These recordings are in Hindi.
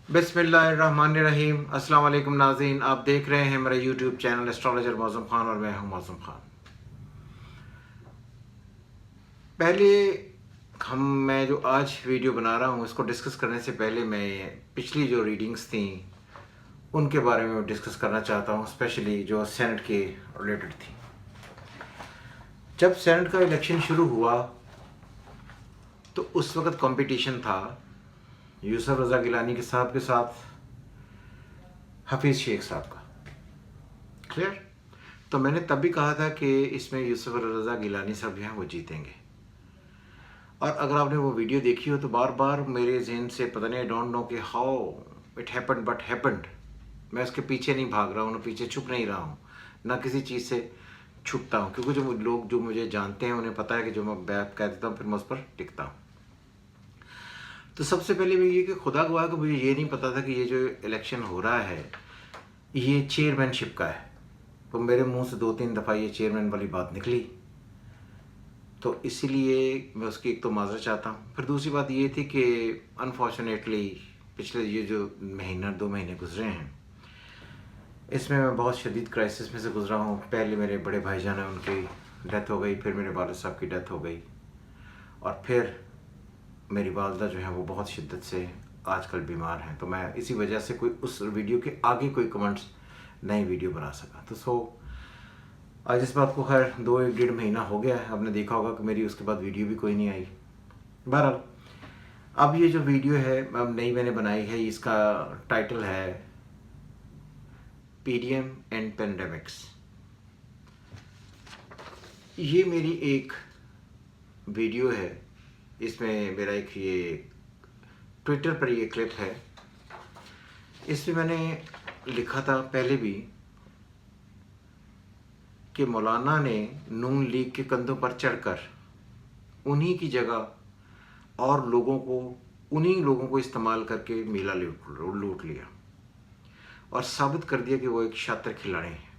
बिस्मिल्लाहिर्रहमानिर्रहीम। अस्सलाम वालेकुम नाज़रीन, आप देख रहे हैं मेरा YouTube channel astrologer Mauzam Khan और मैं हूं मौज़म ख़ान। पहले मैं जो आज वीडियो बना रहा हूं इसको डिस्कस करने से पहले मैं पिछली जो रीडिंग्स थी उनके बारे में डिस्कस करना चाहता हूं, स्पेशली जो सेनेट के रिलेटेड थी। जब सेनेट का इलेक्शन शुरू हुआ तो उस वक्त कंपटीशन था यूसुफ रज़ा गिलानी के साहब के साथ हफीज़ शेख साहब का। क्लियर? तो मैंने तब भी कहा था कि इसमें यूसुफ रज़ा गिलानी साहब जो हैं वो जीतेंगे। और अगर आपने वो वीडियो देखी हो तो बार बार मेरे जहन से पता नहीं, आई डोंट नो कि how it happened but happened. मैं उसके पीछे नहीं भाग रहा हूँ, ना पीछे छुप नहीं रहा हूँ, ना किसी चीज़ से छुपता हूँ, क्योंकि जो लोग जो मुझे जानते हैं उन्हें पता है कि जो मैं बात कह देता हूँ फिर मैं उस पर टिकता हूँ। तो सबसे पहले मैं ये कि खुदा गवाह को मुझे ये नहीं पता था कि ये जो इलेक्शन हो रहा है ये चेयरमैनशिप का है। तो मेरे मुंह से 2-3 दफ़ा ये चेयरमैन वाली बात निकली, तो इसीलिए मैं उसकी एक तो माज़रत चाहता हूँ। फिर दूसरी बात ये थी कि अनफॉर्चुनेटली पिछले ये जो महीना 2 महीने गुजरे हैं इसमें मैं बहुत शदीद क्राइसिस में से गुजरा हूँ। पहले मेरे बड़े भाईजान हैं, उनकी डेथ हो गई, फिर मेरे वालिद साहब की डेथ हो गई, और फिर मेरी वालदा जो है वो बहुत शिद्दत से आजकल बीमार हैं। तो मैं इसी वजह से कोई उस वीडियो के आगे कोई कमेंट्स नई वीडियो बना सका। तो आज इस बात को खैर 1-1.5 महीना हो गया है। आपने देखा होगा कि मेरी उसके बाद वीडियो भी कोई नहीं आई। बहरहाल अब ये जो वीडियो है अब नई मैंने बनाई है, इसका टाइटल है पीडीएम एंड पेंडेमिक्स। ये मेरी एक वीडियो है, इसमें मेरा एक ये ट्विटर पर ये क्लिप है। इसमें मैंने लिखा था पहले भी कि मौलाना ने नून लीग के कंधों पर चढ़कर उन्हीं की जगह और उन्हीं लोगों को इस्तेमाल करके मेला लूट लिया और साबित कर दिया कि वो एक शातिर खिलाड़ी हैं।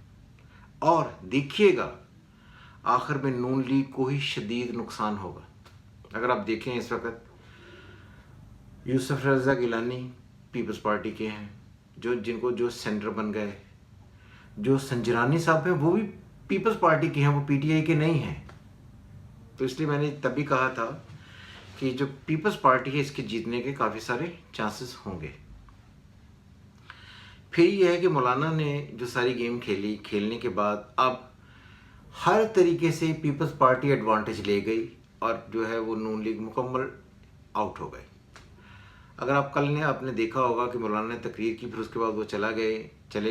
और देखिएगा आखिर में नून लीग को ही शदीद नुकसान होगा। अगर आप देखें इस वक्त यूसुफ रज़ा गिलानी पीपल्स पार्टी के हैं, जो सेंटर बन गए, जो संजरानी साहब हैं वो भी पीपल्स पार्टी के हैं, वो पीटीआई के नहीं हैं। तो इसलिए मैंने तभी कहा था कि जो पीपल्स पार्टी है इसके जीतने के काफ़ी सारे चांसेस होंगे। फिर यह है कि मौलाना ने जो सारी गेम खेलने के बाद अब हर तरीके से पीपल्स पार्टी एडवांटेज ले गई और जो है वो नून लीग मुकम्मल आउट हो गए। अगर आप कल ने आपने देखा होगा कि मौलाना ने तकरीर की, फिर उसके बाद वो चले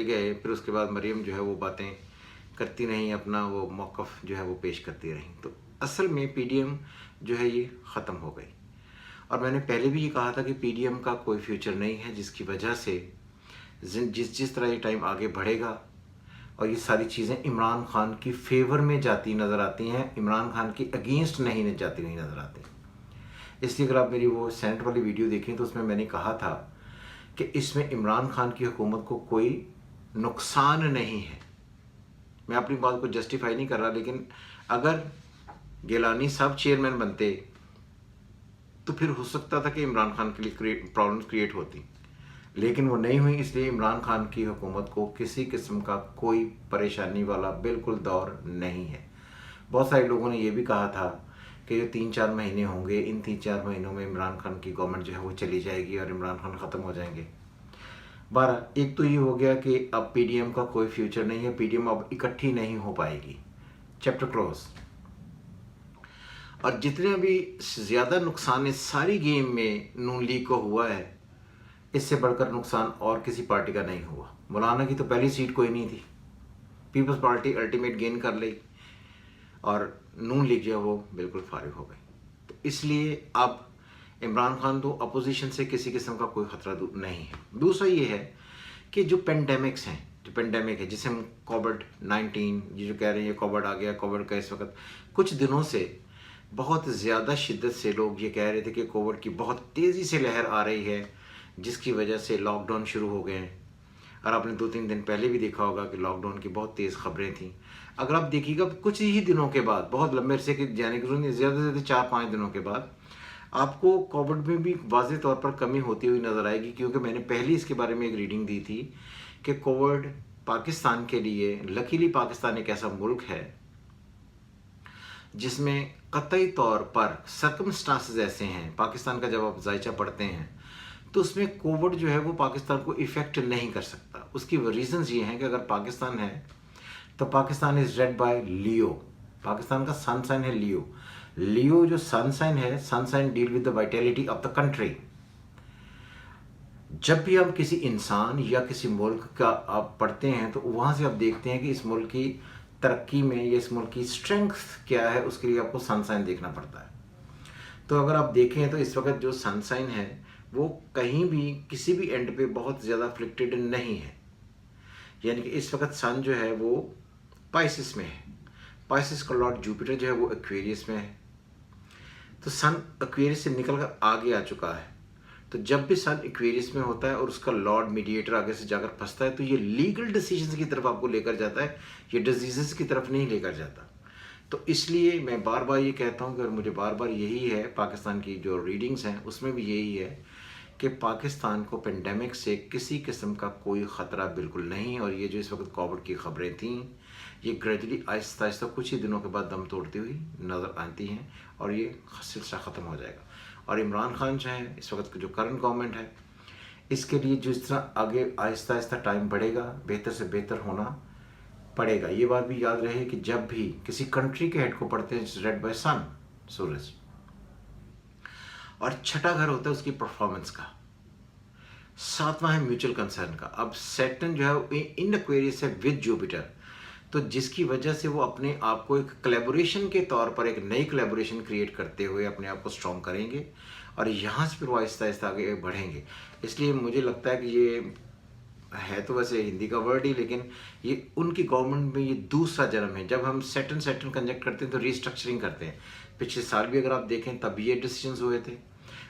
गए, फिर उसके बाद मरियम जो है वो बातें करती रहीं, अपना वो मौक़िफ़ जो है वो पेश करती रहीं। तो असल में पीडीएम जो है ये ख़त्म हो गई। और मैंने पहले भी ये कहा था कि पीडीएम का कोई फ्यूचर नहीं है, जिसकी वजह से जिस तरह ये टाइम आगे बढ़ेगा और ये सारी चीज़ें इमरान खान की फेवर में जाती नज़र आती हैं, इमरान खान की अगेंस्ट नहीं जाती हुई नज़र आती। इसलिए अगर आप मेरी वो सेनेट वाली वीडियो देखें तो उसमें मैंने कहा था कि इसमें इमरान खान की हुकूमत को कोई नुकसान नहीं है। मैं अपनी बात को जस्टिफाई नहीं कर रहा, लेकिन अगर गिलानी साहब चेयरमैन बनते तो फिर हो सकता था कि इमरान खान के लिए प्रॉब्लम्स क्रिएट होती, लेकिन वो नहीं हुई। इसलिए इमरान खान की हुकूमत को किसी किस्म का कोई परेशानी वाला बिल्कुल दौर नहीं है। बहुत सारे लोगों ने ये भी कहा था कि जो 3-4 महीने होंगे, इन 3-4 महीनों में इमरान खान की गवर्नमेंट जो है वो चली जाएगी और इमरान खान ख़त्म हो जाएंगे। 12 एक तो ये हो गया कि अब पीडीएम का कोई फ्यूचर नहीं है, पीडीएम अब इकट्ठी नहीं हो पाएगी, चैप्टर क्लोज। और जितने भी ज़्यादा नुकसान इस सारी गेम में नून लीग को हुआ है, इससे बढ़कर नुकसान और किसी पार्टी का नहीं हुआ। मौलाना की तो पहली सीट कोई नहीं थी, पीपल्स पार्टी अल्टीमेट गेन कर ली और नून लीग जो है वो बिल्कुल फारिग हो गई। तो इसलिए अब इमरान खान तो अपोजिशन से किसी किस्म का कोई ख़तरा नहीं है। दूसरा ये है कि जो पेंडेमिक्स हैं, जो पेंडेमिक है जिसे हम कोविड-19 ये जो कह रहे हैं, ये कोविड आ गया, कोविड का इस वक्त कुछ दिनों से बहुत ज़्यादा शिद्दत से लोग ये कह रहे थे कि कोविड की बहुत तेज़ी से लहर आ रही है, जिसकी वजह से लॉकडाउन शुरू हो गए हैं। और आपने 2-3 दिन पहले भी देखा होगा कि लॉकडाउन की बहुत तेज़ खबरें थीं। अगर आप देखिएगा कुछ ही दिनों के बाद, बहुत लंबे अरसे के जाने की ज़रूरत नहीं, ज़्यादा से ज़्यादा 4-5 दिनों के बाद आपको कोविड में भी वाज़ेह तौर पर कमी होती हुई नज़र आएगी, क्योंकि मैंने पहले इसके बारे में एक रीडिंग दी थी कि कोविड पाकिस्तान के लिए, लकीली पाकिस्तान एक ऐसा मुल्क है जिसमें कतई तौर पर सर्कमस्टांसेस ऐसे हैं, पाकिस्तान का जब आप जायचा पढ़ते हैं तो उसमें कोविड जो है वो पाकिस्तान को इफ़ेक्ट नहीं कर सकता। उसकी रीजंस ये हैं कि अगर पाकिस्तान है तो पाकिस्तान इज रेड बाय लियो। पाकिस्तान का सन साइन है लियो। लियो जो सन साइन है, sun sign deal with the vitality of the country. जब भी हम किसी इंसान या किसी मुल्क का आप पढ़ते हैं तो वहाँ से आप देखते हैं कि इस मुल्क की तरक्की में या इस मुल्क की स्ट्रेंथ क्या है, उसके लिए आपको सन साइन देखना पड़ता है। तो अगर आप देखें तो इस वक्त जो सन साइन है वो कहीं भी किसी भी एंड पे बहुत ज़्यादा अफ्लिक्टेड नहीं है। यानी कि इस वक्त सन जो है वो पाइसिस में है। पाइसिस का लॉर्ड जुपिटर जो है वो एक्वेरियस में है। तो सन एक्वेरियस से निकलकर आगे आ चुका है। तो जब भी सन एक्वेरियस में होता है और उसका लॉर्ड मीडिएटर आगे से जाकर फंसता है तो ये लीगल डिसीजंस की तरफ आपको लेकर जाता है, ये डिजीजेस की तरफ नहीं लेकर जाता। तो इसलिए मैं बार बार ये कहता हूँ कि, और मुझे बार बार यही है, पाकिस्तान की जो रीडिंग्स हैं उसमें भी यही है कि पाकिस्तान को पेंडेमिक से किसी किस्म का कोई ख़तरा बिल्कुल नहीं। और ये जो इस वक्त कोविड की ख़बरें थीं ये ग्रेजुअली आहिस्ता आहिस्ता कुछ ही दिनों के बाद दम तोड़ती हुई नज़र आती हैं और ये सिलसिला ख़त्म हो जाएगा। और इमरान खान जो है इस वक्त जो करंट गवर्नमेंट है इसके लिए जिस तरह आगे आहिस्ता आहिस्ता टाइम बढ़ेगा, बेहतर से बेहतर होना पड़ेगा। ये बात भी याद रहे कि जब भी किसी कंट्री के हेड को पढ़ते हैं रेड बाय सन, सूरज, और छठा घर होता है उसकी परफॉर्मेंस का, सातवां है म्यूचुअल कंसर्न का। अब सैटर्न जो है इन एक्वेरियस है विद जुपिटर, तो जिसकी वजह से वो अपने आप को एक कोलैबोरेशन के तौर पर एक नई कोलैबोरेशन क्रिएट करते हुए अपने आप को स्ट्रॉन्ग करेंगे और यहाँ से फिर वो आहिस्ता आहिस्ता आगे बढ़ेंगे। इसलिए मुझे लगता है कि ये है तो वैसे हिंदी का वर्ड ही, लेकिन ये उनकी गवर्नमेंट में ये दूसरा जन्म है। जब हम सैटर्न सैटर्न कंजक्ट करते हैं तो रीस्ट्रक्चरिंग करते हैं। पिछले साल भी अगर आप देखें तब ये डिसीजंस हुए थे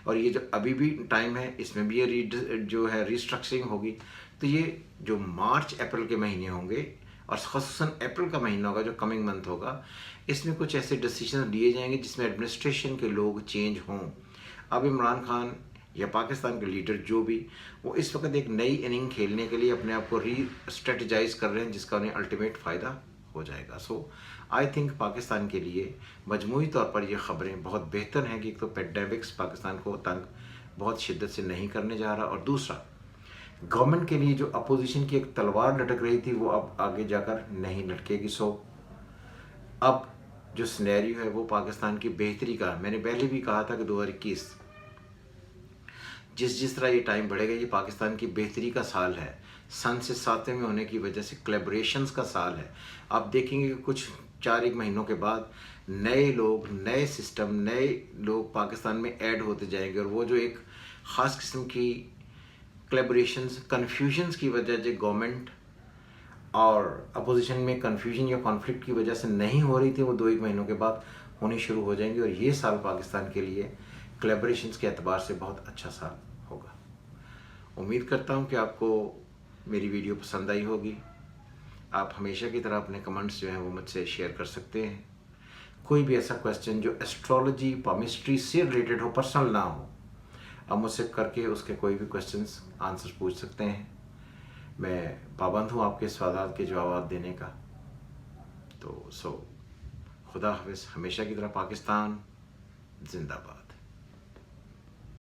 और ये जो अभी भी टाइम है इसमें भी ये जो है रीस्ट्रक्चरिंग होगी। तो ये जो मार्च अप्रैल के महीने होंगे और ख़ुसूसन अप्रैल का महीना होगा जो कमिंग मंथ होगा, इसमें कुछ ऐसे डिसीजन लिए जाएंगे जिसमें एडमिनिस्ट्रेशन के लोग चेंज हों। अब इमरान खान या पाकिस्तान के लीडर जो भी, वो इस वक्त एक नई इनिंग खेलने के लिए अपने आप को री स्ट्रेटजाइज कर रहे हैं जिसका उन्हें अल्टीमेट फ़ायदा हो जाएगा। सो आई थिंक पाकिस्तान के लिए मजमूई तौर पर ये ख़बरें बहुत बेहतर हैं कि एक तो पेंडेमिक्स पाकिस्तान को तंग बहुत शिद्दत से नहीं करने जा रहा, और दूसरा गवर्नमेंट के लिए जो अपोजिशन की एक तलवार लटक रही थी वो अब आगे जाकर नहीं लटकेगी। सो अब जो सिनेरियो है वो पाकिस्तान की बेहतरी का, मैंने पहले भी कहा था कि 2021 जिस तरह ये टाइम बढ़ेगा ये पाकिस्तान की बेहतरी का साल है। सन से सातवें में होने की वजह से कोलैबोरेशंस का साल है। आप देखेंगे कि कुछ 4-1 महीनों के बाद नए लोग, नए सिस्टम, नए लोग पाकिस्तान में ऐड होते जाएंगे और वो जो एक ख़ास किस्म की कोलैबोरेशंस, कन्फ्यूजन्स की वजह से गवर्नमेंट और अपोजिशन में कन्फ्यूजन या कॉन्फ्लिक्ट की वजह से नहीं हो रही थी, वो 2-1 महीनों के बाद होनी शुरू हो जाएंगी। और ये साल पाकिस्तान के लिए कोलैबोरेशंस के एतबार से बहुत अच्छा साल होगा। उम्मीद करता हूँ कि आपको मेरी वीडियो पसंद आई होगी। आप हमेशा की तरह अपने कमेंट्स जो हैं वो मुझसे शेयर कर सकते हैं। कोई भी ऐसा क्वेश्चन जो एस्ट्रोलॉजी, पामिस्ट्री से रिलेटेड हो, पर्सनल ना हो, आप मुझसे करके उसके कोई भी क्वेश्चंस आंसर पूछ सकते हैं। मैं पाबंद हूँ आपके सवाल के जवाब देने का। तो खुदा हाफिज़। हमेशा की तरह पाकिस्तान जिंदाबाद।